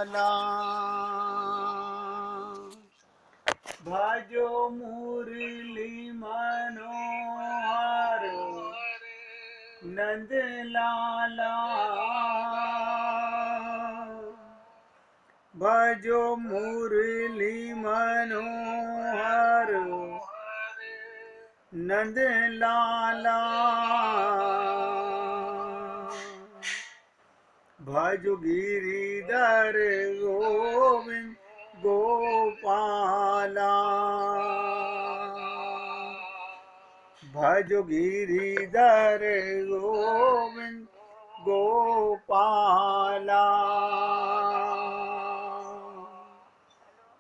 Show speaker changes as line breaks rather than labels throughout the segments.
लाला भजो मुरली मनोहर नंद लाला भजो मुरली मनोहर नंद लाला भजो गिरिधर गोविंद गोपाला भजो गिरिधर गोविंद गोपाला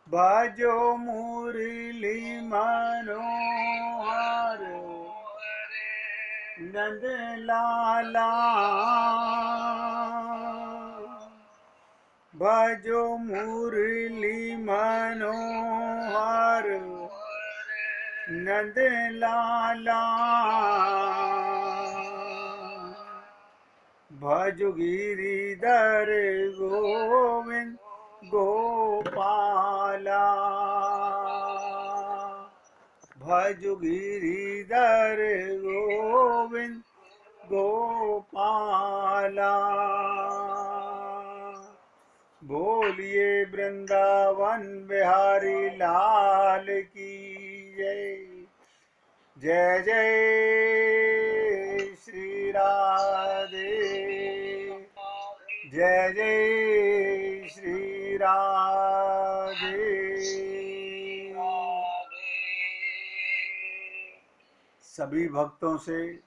भजो मुरली मनोहर नंद लाला भजो मुरली मनोहर नंद लाला भजो गिरिधर गोविंद गोपाला भजो गिरिधर गोविंद गोपाला बोलिए वृंदावन बिहारी लाल की जय। जय जय श्री राधे जय जय श्री राधे। सभी भक्तों से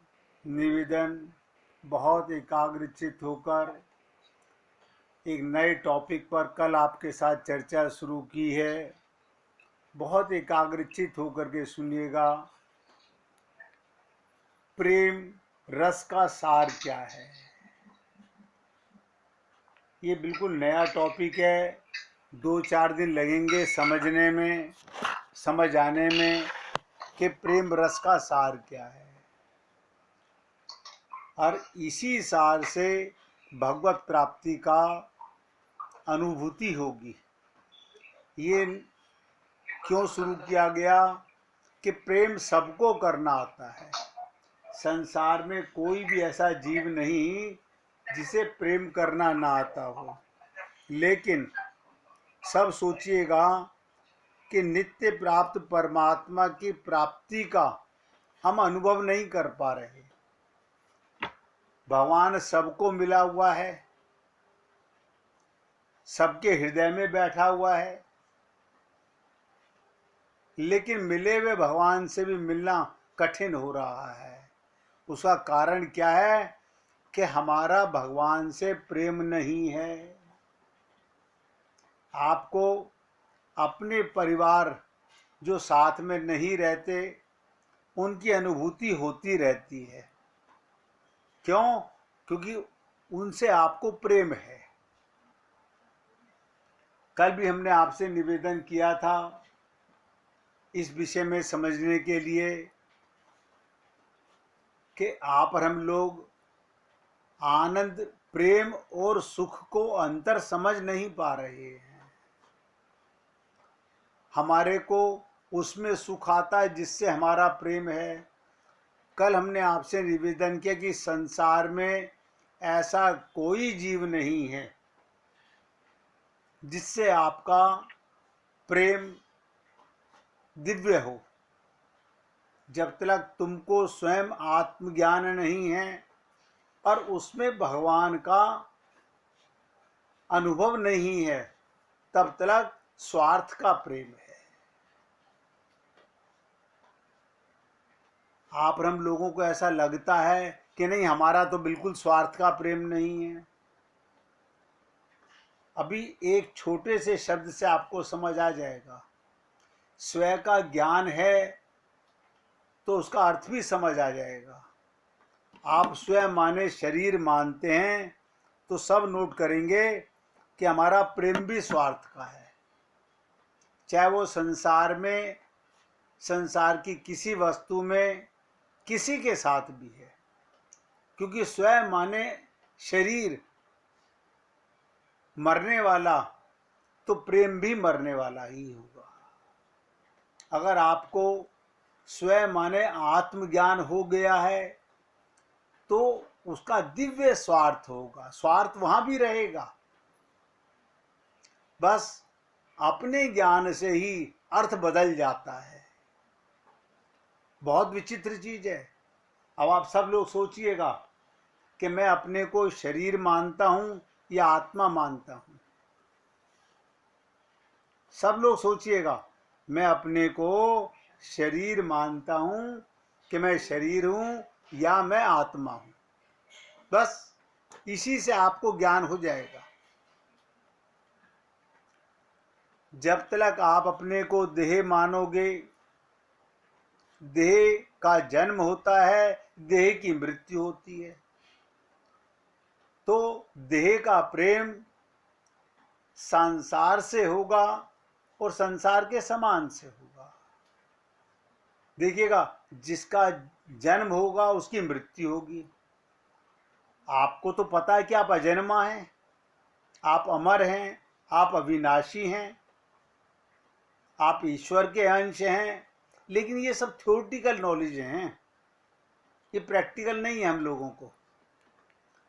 निवेदन, बहुत एकाग्रचित होकर एक नए टॉपिक पर कल आपके साथ चर्चा शुरू की है। बहुत एकाग्रचित होकर के सुनिएगा। प्रेम रस का सार क्या है, ये बिल्कुल नया टॉपिक है। 2-4 दिन लगेंगे समझने में, समझ आने में कि प्रेम रस का सार क्या है, और इसी सार से भगवत प्राप्ति का अनुभूति होगी। ये क्यों शुरू किया गया कि प्रेम सबको करना आता है। संसार में कोई भी ऐसा जीव नहीं जिसे प्रेम करना ना आता हो, लेकिन सब सोचिएगा कि नित्य प्राप्त परमात्मा की प्राप्ति का हम अनुभव नहीं कर पा रहे। भगवान सबको मिला हुआ है, सबके हृदय में बैठा हुआ है, लेकिन मिले हुए भगवान से भी मिलना कठिन हो रहा है। उसका कारण क्या है कि हमारा भगवान से प्रेम नहीं है। आपको अपने परिवार जो साथ में नहीं रहते उनकी अनुभूति होती रहती है। क्यों? क्योंकि उनसे आपको प्रेम है। कल भी हमने आपसे निवेदन किया था इस विषय में समझने के लिए कि आप और हम लोग आनंद, प्रेम और सुख को अंतर समझ नहीं पा रहे हैं। हमारे को उसमें सुख आता है जिससे हमारा प्रेम है। कल हमने आपसे निवेदन किया कि संसार में ऐसा कोई जीव नहीं है जिससे आपका प्रेम दिव्य हो। जब तक तुमको स्वयं आत्मज्ञान नहीं है और उसमें भगवान का अनुभव नहीं है, तब तक स्वार्थ का प्रेम है। आप हम लोगों को ऐसा लगता है कि नहीं, हमारा तो बिल्कुल स्वार्थ का प्रेम नहीं है। अभी एक छोटे से शब्द से आपको समझ आ जाएगा। स्वयं का ज्ञान है तो उसका अर्थ भी समझ आ जाएगा। आप स्वयं माने शरीर मानते हैं तो सब नोट करेंगे कि हमारा प्रेम भी स्वार्थ का है, चाहे वो संसार में, संसार की किसी वस्तु में, किसी के साथ भी है। क्योंकि स्वयं माने शरीर मरने वाला तो प्रेम भी मरने वाला ही होगा। अगर आपको स्वयं माने आत्मज्ञान हो गया है तो उसका दिव्य स्वार्थ होगा, स्वार्थ वहां भी रहेगा, बस अपने ज्ञान से ही अर्थ बदल जाता है। बहुत विचित्र चीज है। अब आप सब लोग सोचिएगा कि मैं अपने को शरीर मानता हूं या आत्मा मानता हूं। सब लोग सोचिएगा, मैं अपने को शरीर मानता हूं कि मैं शरीर हूं या मैं आत्मा हूं। बस इसी से आपको ज्ञान हो जाएगा। जब तक आप अपने को देह मानोगे, देह का जन्म होता है, देह की मृत्यु होती है। तो देह का प्रेम संसार से होगा और संसार के समान से होगा। देखिएगा, जिसका जन्म होगा उसकी मृत्यु होगी। आपको तो पता है कि आप अजन्मा हैं, आप अमर हैं, आप अविनाशी हैं, आप ईश्वर के अंश हैं, लेकिन ये सब थ्योरेटिकल नॉलेज हैं, ये प्रैक्टिकल नहीं है। हम लोगों को,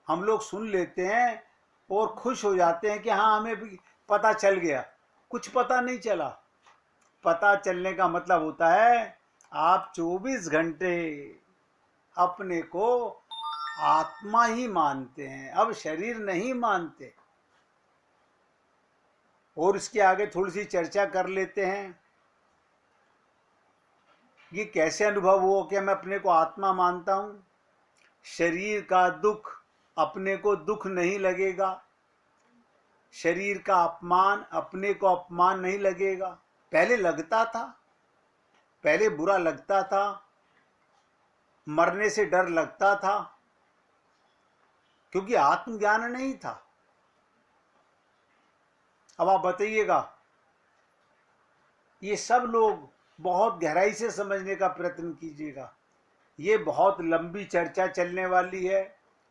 हम लोग सुन लेते हैं और खुश हो जाते हैं कि हाँ हमें भी पता चल गया। कुछ पता नहीं चला। पता चलने का मतलब होता है आप 24 घंटे अपने को आत्मा ही मानते हैं, अब शरीर नहीं मानते। और इसके आगे थोड़ी सी चर्चा कर लेते हैं। ये कैसे अनुभव हो कि मैं अपने को आत्मा मानता हूं। शरीर का दुख अपने को दुख नहीं लगेगा, शरीर का अपमान अपने को अपमान नहीं लगेगा। पहले लगता था, पहले बुरा लगता था, मरने से डर लगता था, क्योंकि आत्मज्ञान नहीं था। अब आप बताइएगा, ये सब लोग बहुत गहराई से समझने का प्रयत्न कीजिएगा। ये बहुत लंबी चर्चा चलने वाली है,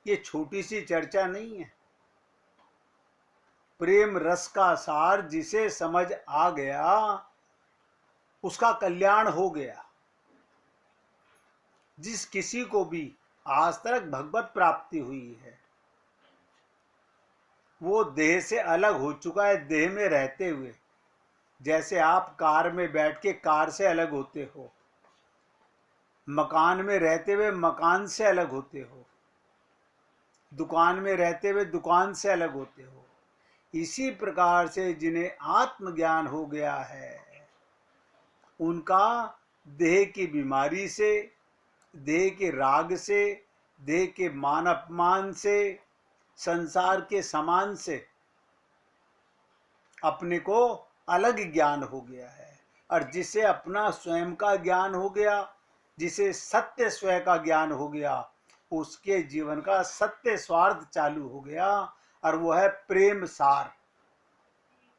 ये छोटी सी चर्चा नहीं है। प्रेम रस का सार जिसे समझ आ गया उसका कल्याण हो गया। जिस किसी को भी आज तक भगवत प्राप्ति हुई है वो देह से अलग हो चुका है, देह में रहते हुए। जैसे आप कार में बैठ के कार से अलग होते हो, मकान में रहते हुए मकान से अलग होते हो, दुकान में रहते हुए दुकान से अलग होते हो। इसी प्रकार से जिन्हें आत्मज्ञान हो गया है उनका देह की बीमारी से, देह के राग से, देह के मान अपमान से, संसार के समान से अपने को अलग ज्ञान हो गया है। और जिसे अपना स्वयं का ज्ञान हो गया, जिसे सत्य स्वयं का ज्ञान हो गया, उसके जीवन का सत्य स्वार्थ चालू हो गया। और वो है प्रेम सार,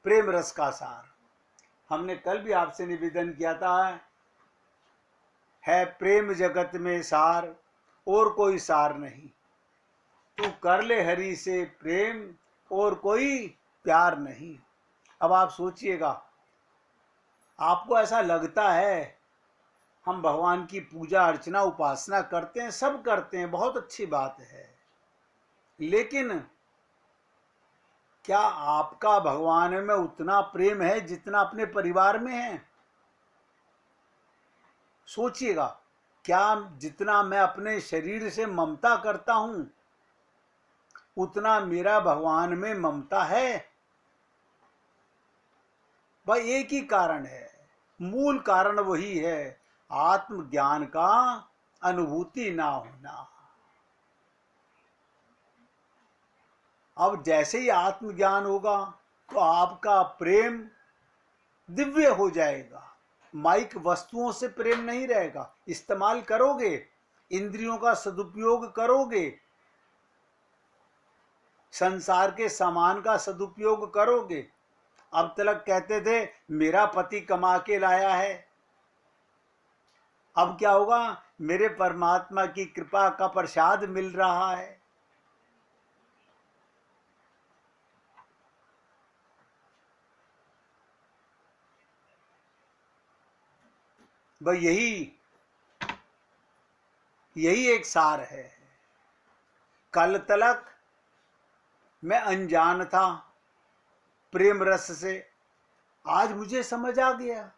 प्रेम रस का सार। हमने कल भी आपसे निवेदन किया था, है प्रेम जगत में सार और कोई सार नहीं, तू कर ले हरि से प्रेम और कोई प्यार नहीं। अब आप सोचिएगा, आपको ऐसा लगता है हम भगवान की पूजा अर्चना उपासना करते हैं, सब करते हैं, बहुत अच्छी बात है, लेकिन क्या आपका भगवान में उतना प्रेम है जितना अपने परिवार में है? सोचिएगा, क्या जितना मैं अपने शरीर से ममता करता हूं उतना मेरा भगवान में ममता है? भाई एक ही कारण है, मूल कारण वही है, आत्मज्ञान का अनुभूति ना होना। अब जैसे ही आत्मज्ञान होगा तो आपका प्रेम दिव्य हो जाएगा। माइक वस्तुओं से प्रेम नहीं रहेगा, इस्तेमाल करोगे, इंद्रियों का सदुपयोग करोगे, संसार के सामान का सदुपयोग करोगे। अब तक कहते थे मेरा पति कमा के लाया है, अब क्या होगा, मेरे परमात्मा की कृपा का प्रसाद मिल रहा है। भाई यही एक सार है। कल तलक मैं अनजान था प्रेम रस से, आज मुझे समझ आ गया।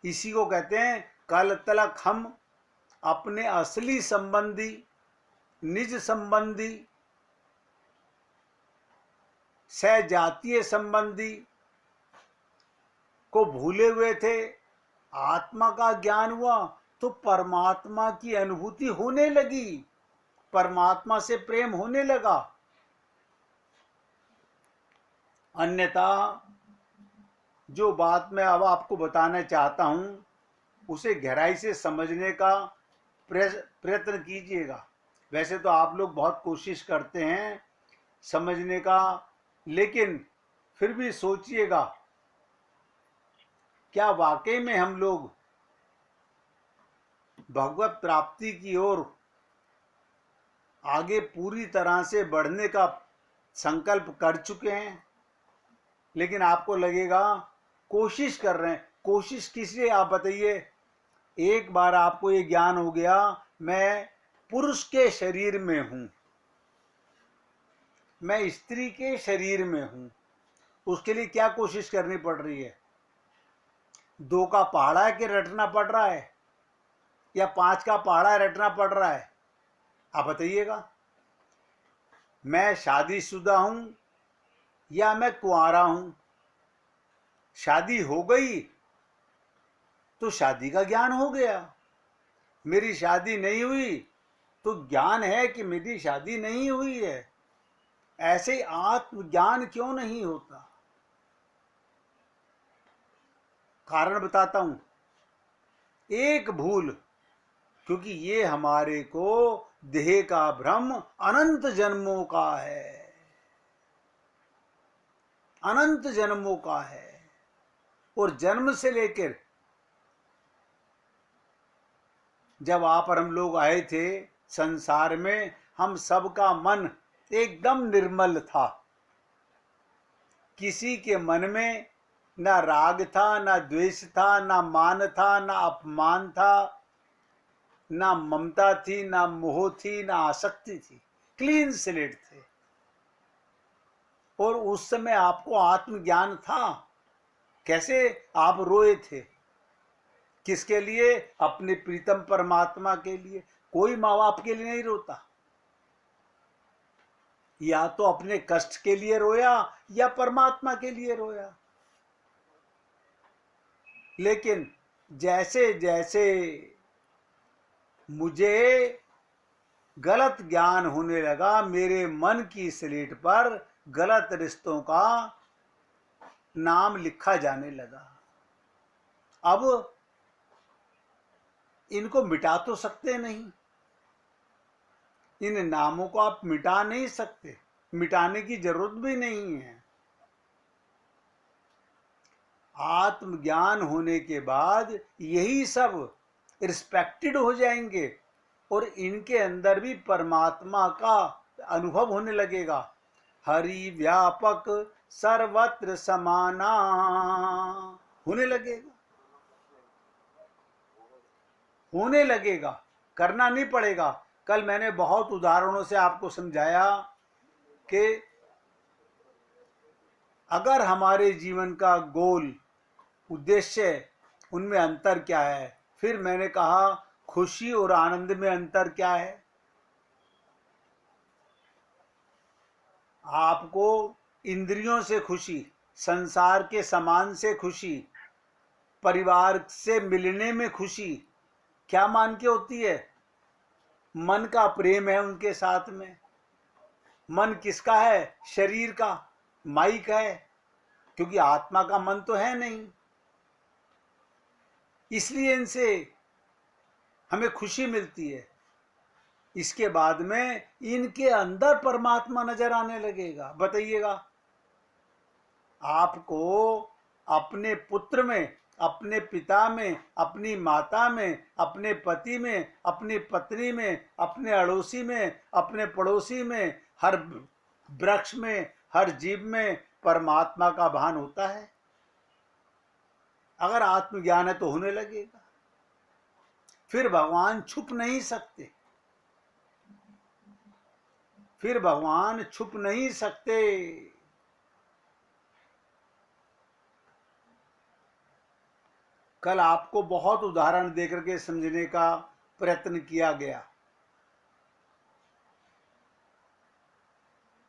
इसी को कहते हैं कल तलक हम अपने असली संबंधी, निज संबंधी, सहजातीय संबंधी को भूले हुए थे। आत्मा का ज्ञान हुआ तो परमात्मा की अनुभूति होने लगी, परमात्मा से प्रेम होने लगा। अन्यथा जो बात मैं अब आपको बताना चाहता हूं उसे गहराई से समझने का प्रयत्न कीजिएगा। वैसे तो आप लोग बहुत कोशिश करते हैं समझने का, लेकिन फिर भी सोचिएगा, क्या वाकई में हम लोग भगवत प्राप्ति की ओर आगे पूरी तरह से बढ़ने का संकल्प कर चुके हैं? लेकिन आपको लगेगा कोशिश कर रहे हैं। कोशिश किस लिए आप बताइए? एक बार आपको ये ज्ञान हो गया मैं पुरुष के शरीर में हूं, मैं स्त्री के शरीर में हूं, उसके लिए क्या कोशिश करनी पड़ रही है? 2 का पहाड़ा के रटना पड़ रहा है या 5 का पहाड़ा रटना पड़ रहा है? आप बताइएगा। मैं शादीशुदा हूं या मैं कुंवारा हूं? शादी हो गई तो शादी का ज्ञान हो गया, मेरी शादी नहीं हुई तो ज्ञान है कि मेरी शादी नहीं हुई है। ऐसे आत्मज्ञान क्यों नहीं होता? कारण बताता हूं। एक भूल, क्योंकि ये हमारे को देह का भ्रम अनंत जन्मों का है, अनंत जन्मों का है। और जन्म से लेकर जब आप और हम लोग आए थे संसार में, हम सबका मन एकदम निर्मल था। किसी के मन में ना राग था, ना द्वेष था, ना मान था, ना अपमान था, ना ममता थी, ना मोह थी, ना आसक्ति थी। क्लीन स्लेट थे। और उस समय आपको आत्मज्ञान था। कैसे आप रोए थे? किसके लिए? अपने प्रीतम परमात्मा के लिए। कोई माँ बाप के लिए नहीं रोता। या तो अपने कष्ट के लिए रोया या परमात्मा के लिए रोया। लेकिन जैसे जैसे मुझे गलत ज्ञान होने लगा, मेरे मन की स्लेट पर गलत रिश्तों का नाम लिखा जाने लगा। अब इनको मिटा तो सकते नहीं, इन नामों को आप मिटा नहीं सकते, मिटाने की जरूरत भी नहीं है। आत्मज्ञान होने के बाद यही सब रिस्पेक्टेड हो जाएंगे और इनके अंदर भी परमात्मा का अनुभव होने लगेगा। हरि व्यापक सर्वत्र समाना होने लगेगा, होने लगेगा। करना नहीं पड़ेगा। कल मैंने बहुत उदाहरणों से आपको समझाया कि अगर हमारे जीवन का गोल, उद्देश्य, उनमें अंतर क्या है। फिर मैंने कहा खुशी और आनंद में अंतर क्या है। आपको इंद्रियों से खुशी, संसार के सामान से खुशी, परिवार से मिलने में खुशी क्या मान के होती है? मन का प्रेम है उनके साथ में। मन किसका है? शरीर का, माइक है, क्योंकि आत्मा का मन तो है नहीं। इसलिए इनसे हमें खुशी मिलती है। इसके बाद में इनके अंदर परमात्मा नजर आने लगेगा। बताइएगा, आपको अपने पुत्र में, अपने पिता में, अपनी माता में, अपने पति में, अपनी पत्नी में, अपने अड़ोसी में, अपने पड़ोसी में, हर वृक्ष में, हर जीव में परमात्मा का भान होता है। अगर आत्मज्ञान है तो होने लगेगा। फिर भगवान छुप नहीं सकते, फिर भगवान छुप नहीं सकते। कल आपको बहुत उदाहरण देकर के समझने का प्रयत्न किया गया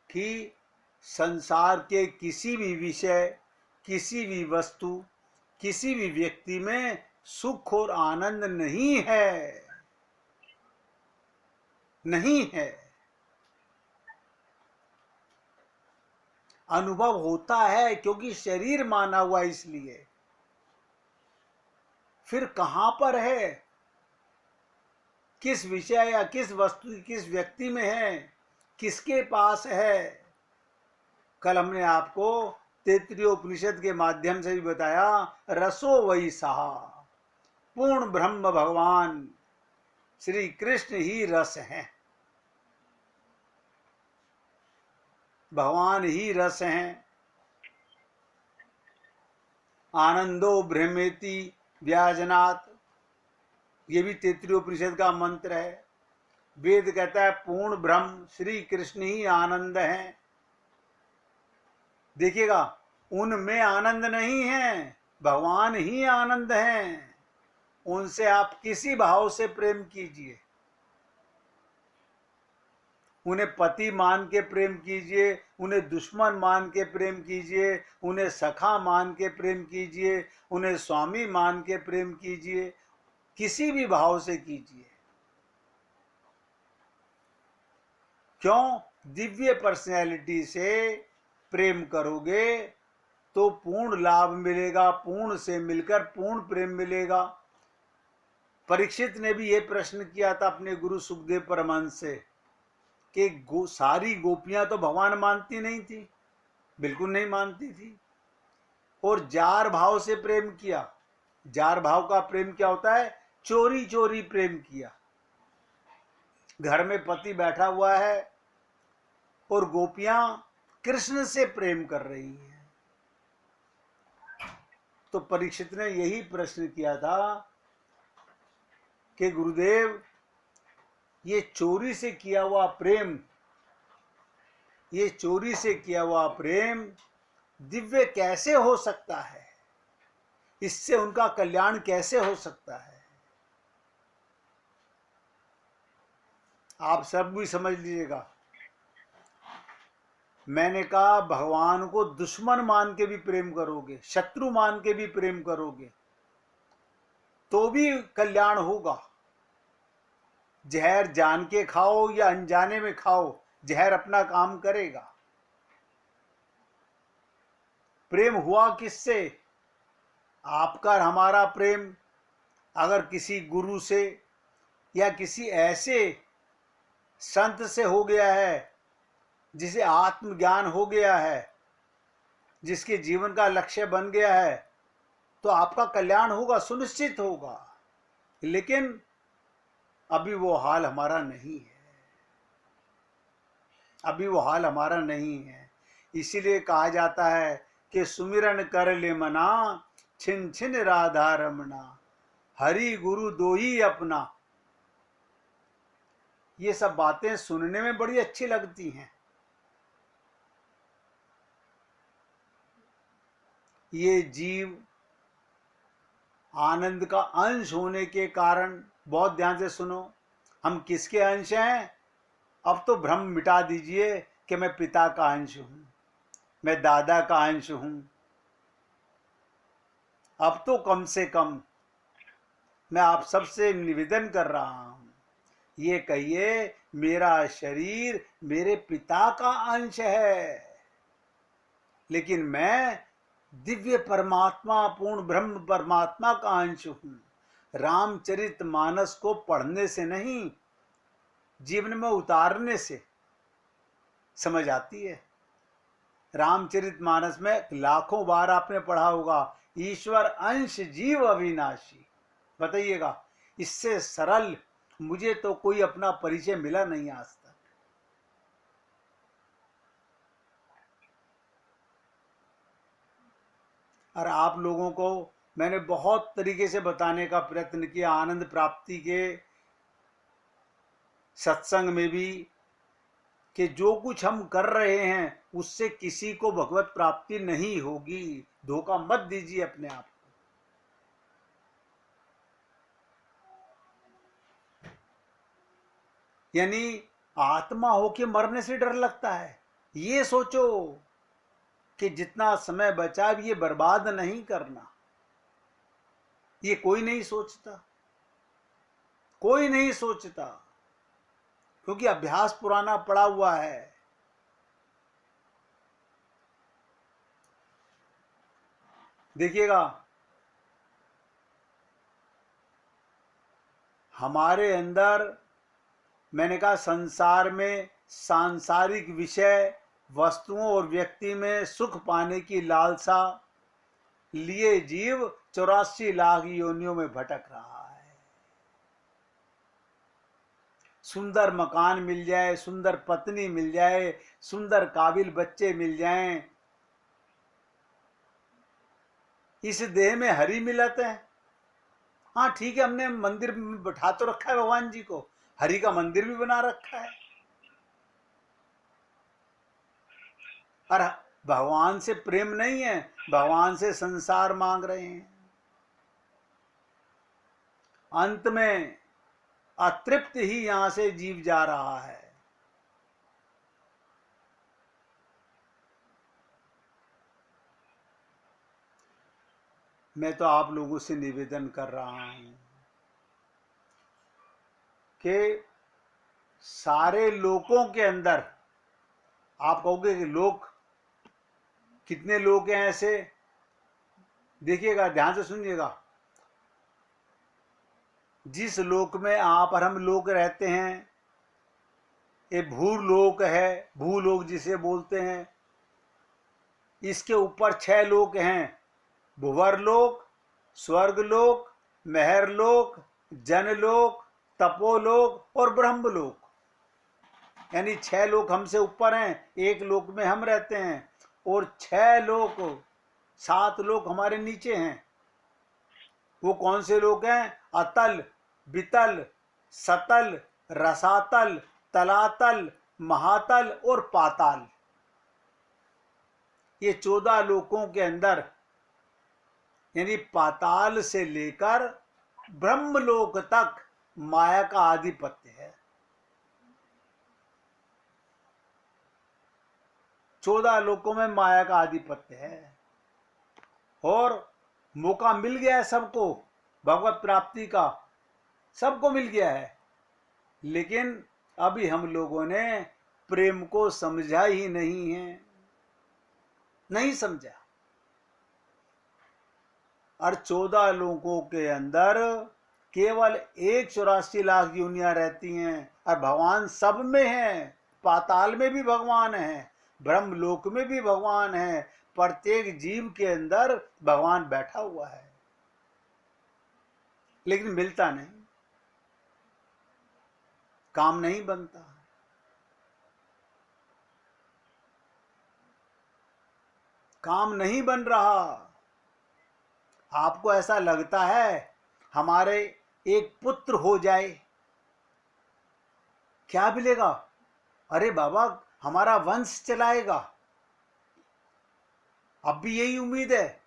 कि संसार के किसी भी विषय, किसी भी वस्तु, किसी भी व्यक्ति में सुख और आनंद नहीं है, नहीं है। अनुभव होता है क्योंकि शरीर माना हुआ, इसलिए। फिर कहां पर है, किस विषय या किस वस्तु, किस व्यक्ति में है, किसके पास है? कल हमने आपको तैत्तिरीय उपनिषद के माध्यम से भी बताया, रसो वही सहा, पूर्ण ब्रह्म भगवान श्री कृष्ण ही रस हैं, भगवान ही रस हैं। आनंदो ब्रह्मेति व्याजनात्, ये भी तैत्तिरीय उपनिषद का मंत्र है। वेद कहता है पूर्ण ब्रह्म श्री कृष्ण ही आनंद है। देखिएगा, उनमें आनंद नहीं है, भगवान ही आनंद हैं। उनसे आप किसी भाव से प्रेम कीजिए, उन्हें पति मान के प्रेम कीजिए, उन्हें दुश्मन मान के प्रेम कीजिए, उन्हें सखा मान के प्रेम कीजिए, उन्हें स्वामी मान के प्रेम कीजिए, किसी भी भाव से कीजिए। क्यों? दिव्य पर्सनैलिटी से प्रेम करोगे तो पूर्ण लाभ मिलेगा, पूर्ण से मिलकर पूर्ण प्रेम मिलेगा। परीक्षित ने भी ये प्रश्न किया था अपने गुरु सुखदेव परमहंस से कि सारी गोपियां तो भगवान मानती नहीं थी, बिल्कुल नहीं मानती थी, और जार भाव से प्रेम किया। जार भाव का प्रेम क्या होता है? चोरी चोरी प्रेम किया। घर में पति बैठा हुआ है और गोपियां कृष्ण से प्रेम कर रही हैं। तो परीक्षित ने यही प्रश्न किया था कि गुरुदेव, ये चोरी से किया हुआ प्रेम, ये चोरी से किया हुआ प्रेम दिव्य कैसे हो सकता है? इससे उनका कल्याण कैसे हो सकता है? आप सब भी समझ लीजिएगा। मैंने कहा, भगवान को दुश्मन मान के भी प्रेम करोगे, शत्रु मान के भी प्रेम करोगे, तो भी कल्याण होगा। जहर जान के खाओ या अनजाने में खाओ, जहर अपना काम करेगा। प्रेम हुआ किससे? आपका और हमारा प्रेम अगर किसी गुरु से या किसी ऐसे संत से हो गया है जिसे आत्मज्ञान हो गया है, जिसके जीवन का लक्ष्य बन गया है, तो आपका कल्याण होगा, सुनिश्चित होगा। लेकिन अभी वो हाल हमारा नहीं है, अभी वो हाल हमारा नहीं है। इसीलिए कहा जाता है कि सुमिरन कर ले मना, छिन छिन राधा रमना, हरि गुरु दो ही अपना। ये सब बातें सुनने में बड़ी अच्छी लगती हैं। ये जीव आनंद का अंश होने के कारण, बहुत ध्यान से सुनो, हम किसके अंश हैं? अब तो भ्रम मिटा दीजिए कि मैं पिता का अंश हूं, मैं दादा का अंश हूं। अब तो कम से कम मैं आप सबसे निवेदन कर रहा हूं, ये कहिए मेरा शरीर मेरे पिता का अंश है, लेकिन मैं दिव्य परमात्मा, पूर्ण ब्रह्म परमात्मा का अंश हूं। रामचरितमानस को पढ़ने से नहीं, जीवन में उतारने से समझ आती है। रामचरितमानस में लाखों बार आपने पढ़ा होगा, ईश्वर अंश जीव अविनाशी। बताइएगा, इससे सरल मुझे तो कोई अपना परिचय मिला नहीं आज तक। और आप लोगों को मैंने बहुत तरीके से बताने का प्रयत्न किया, आनंद प्राप्ति के सत्संग में भी, कि जो कुछ हम कर रहे हैं उससे किसी को भगवत प्राप्ति नहीं होगी। धोखा मत दीजिए अपने आप को। यानी आत्मा होके मरने से डर लगता है। ये सोचो कि जितना समय बचा ये बर्बाद नहीं करना। ये कोई नहीं सोचता, कोई नहीं सोचता, क्योंकि अभ्यास पुराना पड़ा हुआ है। देखिएगा, हमारे अंदर, मैंने कहा, संसार में सांसारिक विषय, वस्तुओं और व्यक्ति में सुख पाने की लालसा लिए जीव 84 लाख योनियों में भटक रहा है। सुंदर मकान मिल जाए, सुंदर पत्नी मिल जाए, सुंदर काबिल बच्चे मिल जाएं, इस देह में हरि मिलत है। हाँ ठीक है, हमने मंदिर में बैठा तो रखा है भगवान जी को, हरि का मंदिर भी बना रखा है, और भगवान से प्रेम नहीं है, भगवान से संसार मांग रहे हैं। अंत में अतृप्त ही यहां से जीव जा रहा है। मैं तो आप लोगों से निवेदन कर रहा हूं कि सारे लोगों के अंदर, आप कहोगे कि लोग, कितने लोग हैं ऐसे? देखिएगा, ध्यान से सुनिएगा। जिस लोक में आप और हम लोग रहते हैं, ये भूलोक है, भूलोक जिसे बोलते हैं, इसके ऊपर 6 लोक हैं: भुवरलोक, स्वर्गलोक, महरलोक, जनलोक, तपोलोक और ब्रह्मलोक। यानी 6 लोक हमसे ऊपर हैं, एक लोक में हम रहते हैं, और 6 लोक, 7 लोक हमारे नीचे हैं। वो कौन से लोक हैं? अतल, वितल, सतल, रसातल, तलातल, महातल और पाताल। ये 14 लोकों के अंदर, यानी पाताल से लेकर ब्रह्मलोक तक माया का आधिपत्य है। 14 लोकों में माया का आधिपत्य है, और मौका मिल गया है सबको भगवत प्राप्ति का, सबको मिल गया है। लेकिन अभी हम लोगों ने प्रेम को समझा ही नहीं है, नहीं समझा। और 14 लोगों के अंदर केवल 84 लाख योनियां रहती हैं, और भगवान सब में है। पाताल में भी भगवान है, ब्रह्मलोक में भी भगवान है, प्रत्येक जीव के अंदर भगवान बैठा हुआ है, लेकिन मिलता नहीं, काम नहीं बनता। काम नहीं बन रहा। आपको ऐसा लगता है हमारे एक पुत्र हो जाए, क्या मिलेगा? अरे बाबा, हमारा वंश चलाएगा। अब भी यही उम्मीद है।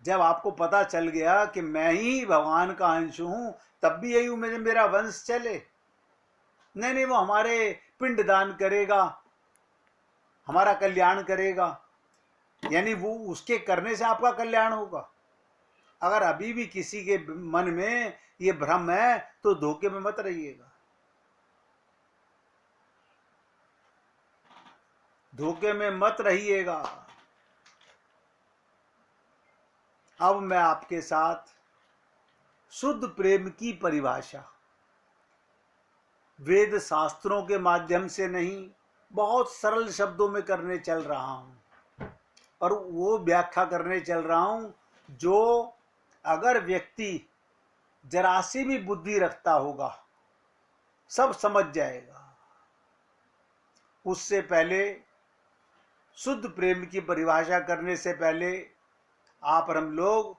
जब आपको पता चल गया कि मैं ही भगवान का अंश हूं, तब भी यही उम्मीद है मेरा वंश चले। नहीं नहीं, वो हमारे पिंड दान करेगा, हमारा कल्याण करेगा, यानी वो उसके करने से आपका कल्याण होगा। अगर अभी भी किसी के मन में ये भ्रम है तो धोखे में मत रहिएगा, धोखे में मत रहिएगा। अब मैं आपके साथ शुद्ध प्रेम की परिभाषा वेद शास्त्रों के माध्यम से नहीं, बहुत सरल शब्दों में करने चल रहा हूं, और वो व्याख्या करने चल रहा हूं जो अगर व्यक्ति जरा सी भी बुद्धि रखता होगा सब समझ जाएगा। उससे पहले, शुद्ध प्रेम की परिभाषा करने से पहले, आप और हम लोग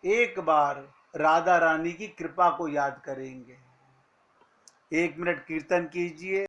एक बार राधा रानी की कृपा को याद करेंगे। 1 मिनट कीर्तन कीजिए।